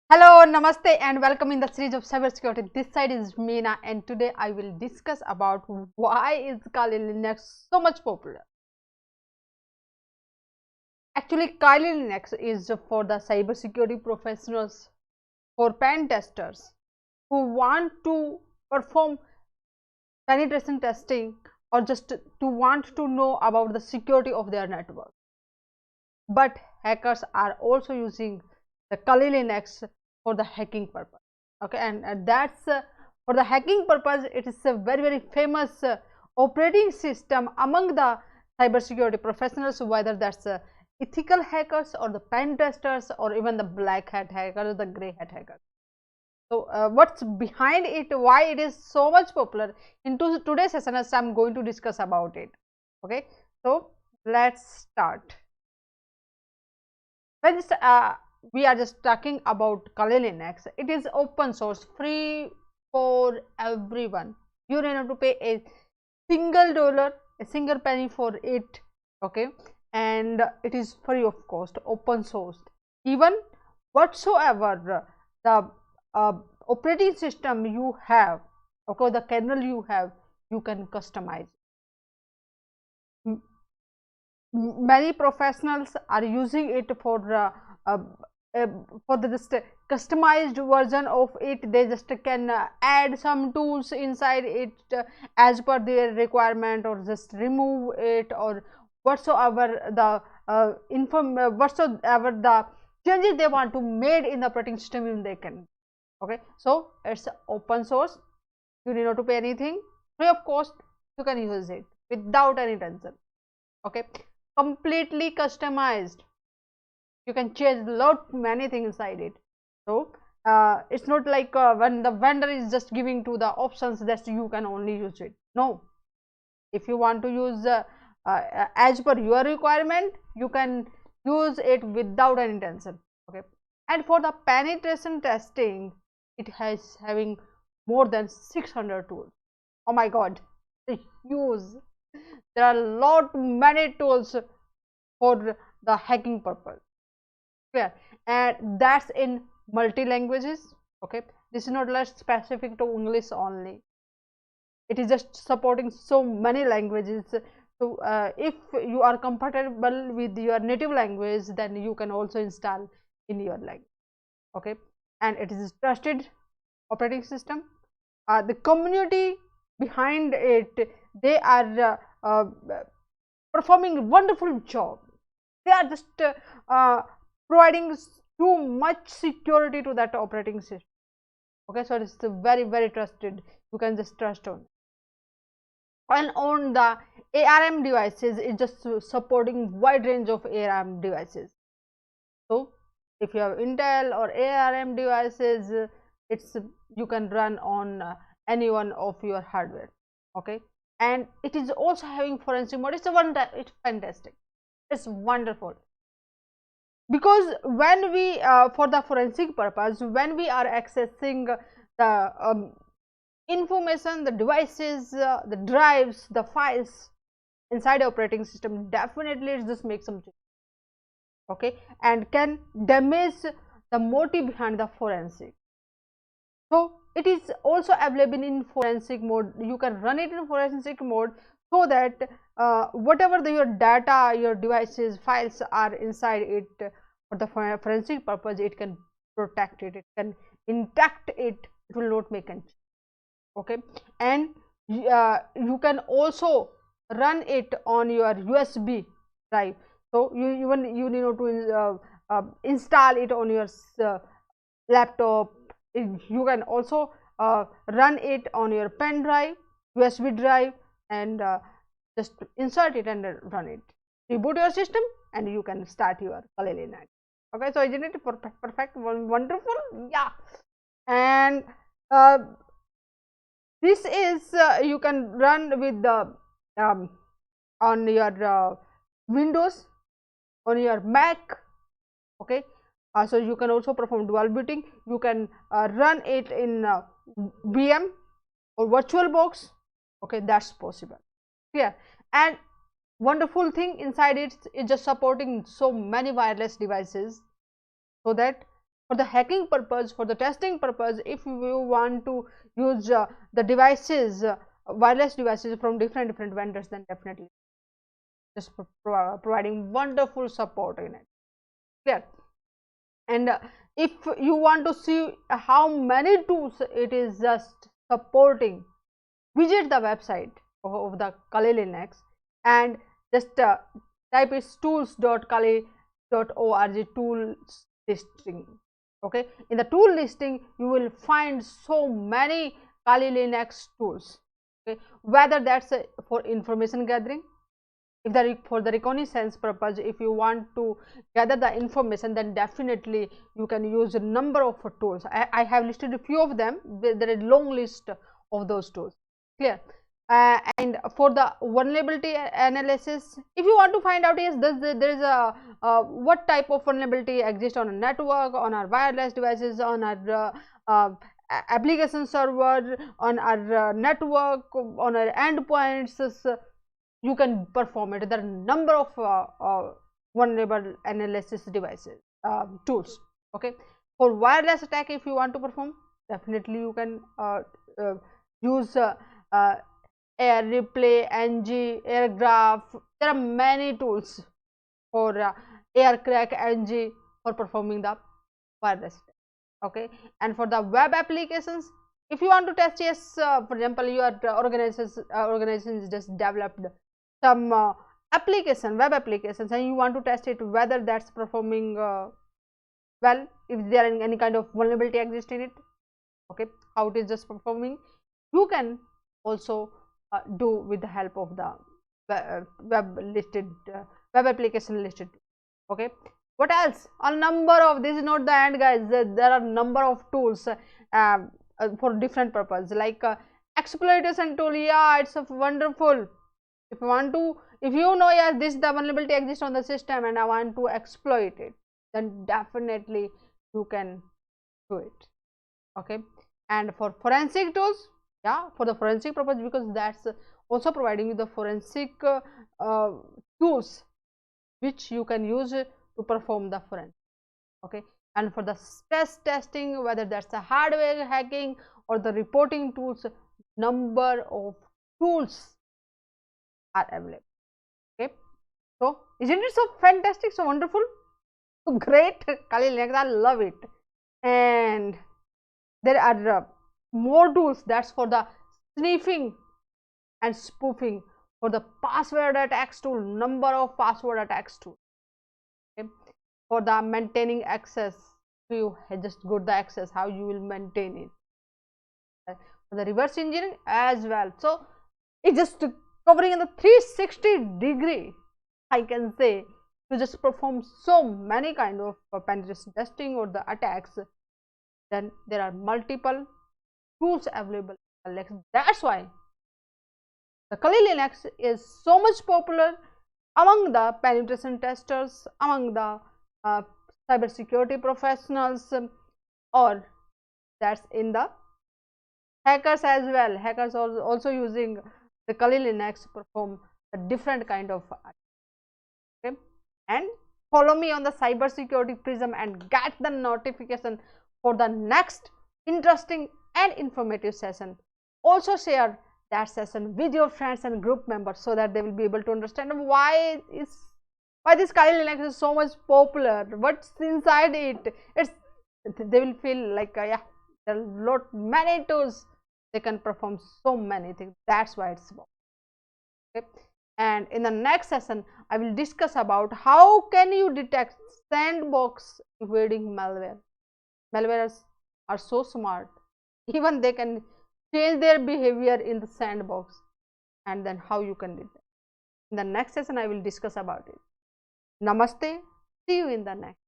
Hello, namaste, and welcome in the series of cybersecurity. This side is Meena, and today I will discuss about why is Kali Linux so much popular. Actually, Kali Linux is for the cybersecurity professionals, for pen testers who want to perform penetration testing or just to want to know about the security of their network. But hackers are also using the Kali Linux for the hacking purpose. Okay, and that's for the hacking purpose. It is a very famous operating system among the cybersecurity professionals, whether that's ethical hackers or the pen testers or even the black hat hackers, the gray hat hackers. So what's behind it, why it is so much popular? In today's session I'm going to discuss about it. Okay, so let's start. When we are just talking about Kali Linux, it is open source, free for everyone. You don't have to pay a single dollar, a single penny for it. Okay, and it is free of cost, open source. Even whatsoever the operating system you have, okay, the kernel you have, you can customize. Many professionals are using it uh, for the just customized version of it. They just can add some tools inside it as per their requirement, or just remove it, or whatsoever the whatsoever the changes they want to made in the operating system, even they can. Okay, so it's open source. You need not to pay anything, free of cost. You can use it without any tension. Okay, completely customized. You can change lot many things inside it. So it's not like when the vendor is just giving to the options that you can only use it. No, if you want to use as per your requirement, you can use it without any tension. Okay, and for the penetration testing, it has having more than 600 tools. Oh my god, use there are a lot many tools for the hacking purpose. Clear? And that's in multi languages. Okay, this is not like specific to English only. It is just supporting so many languages. So if you are compatible with your native language, then you can also install in your language. Okay, and it is trusted operating system. The community behind it, they are performing wonderful job. They are just providing too much security to that operating system. Okay, so it's very trusted. You can just trust on. And on the ARM devices, it's just supporting wide range of ARM devices. So if you have Intel or ARM devices, it's you can run on any one of your hardware. Okay, and it is also having forensic mode. It's fantastic. It's wonderful, because when we for the forensic purpose, when we are accessing the information, the devices, the drives, the files inside operating system, definitely it just makes some change. Okay, and can damage the motive behind the forensic. So it is also available in forensic mode. You can run it in forensic mode, so that whatever your data, your devices, files are inside it for the forensic purpose, it can protect it, it can intact it, it will not make any change. Okay, and you can also run it on your USB drive. So you need to install it on your laptop. You can also run it on your pen drive, USB drive, and just insert it and run it. Reboot your system and you can start your Kali Linux. Okay, so isn't it perfect, wonderful? Yeah. And this is you can run with the on your Windows, on your Mac. Okay, so you can also perform dual booting. You can run it in VM or VirtualBox. Okay, that's possible. Yeah, and wonderful thing inside it is just supporting so many wireless devices, so that For the hacking purpose, for the testing purpose, if you want to use the devices, wireless devices from different vendors, then definitely just providing wonderful support in it. Clear? And if you want to see how many tools it is just supporting, visit the website of the Kali Linux and just type is tools.kali.org tools listing. Okay, in the tool listing you will find so many Kali Linux tools. Okay, whether that's for information gathering, if for the reconnaissance purpose, if you want to gather the information, then definitely you can use a number of tools. I have listed a few of them. There is a long list of those tools. Clear? And for the vulnerability analysis, if you want to find out, yes, there is a what type of vulnerability exists on a network, on our wireless devices, on our application server, on our network, on our endpoints, you can perform it. There are a number of vulnerable analysis devices, tools. Okay, for wireless attack, if you want to perform, definitely you can use air replay, ng, airgraph. There are many tools for air crack, ng, for performing the wireless attack. Okay, and for the web applications, if you want to test, yes, for example, your organizations just developed some web applications, and you want to test it whether that's performing well, if there are any kind of vulnerability exists in it. Okay, how it is just performing, you can also do with the help of the web application listed. Okay, what else? A number of, this is not the end, guys. There are number of tools for different purpose, like exploitation tool. Yeah, it's wonderful. If you want to, if you know, yes, this the vulnerability exists on the system and I want to exploit it, then definitely you can do it. Okay, and for forensic tools, yeah, for the forensic purpose, because that's also providing you the forensic tools which you can use to perform the forensic. Okay, and for the stress testing, whether that's the hardware hacking or the reporting tools, number of tools are available. Okay, so isn't it so fantastic, so wonderful, so great? Kali Linux, I love it. And there are more tools, that's for the sniffing and spoofing, for the password attacks tool, number of password attacks tool. Okay, for the maintaining access, you just got the access, how you will maintain it. For the reverse engineering as well, so it's just covering in the 360-degree, I can say, to just perform so many kind of penetration testing or the attacks. Then there are multiple tools available. That's why the Kali Linux is so much popular among the penetration testers, among the cybersecurity professionals, or that's in the hackers as well. Hackers are also using the Kali Linux to perform a different kind of attack. Okay, and follow me on the Cybersecurity Prism and get the notification for the next interesting and informative session. Also share that session with your friends and group members so that they will be able to understand why this Kali Linux is so much popular, what's inside it. They will feel like yeah, there are many tools, they can perform so many things. That's why it's about. Okay, and in the next session I will discuss about how can you detect sandbox evading malware. Malwares are so smart, even they can change their behavior in the sandbox, and then how you can detect. In the next session I will discuss about it. Namaste, see you in the next.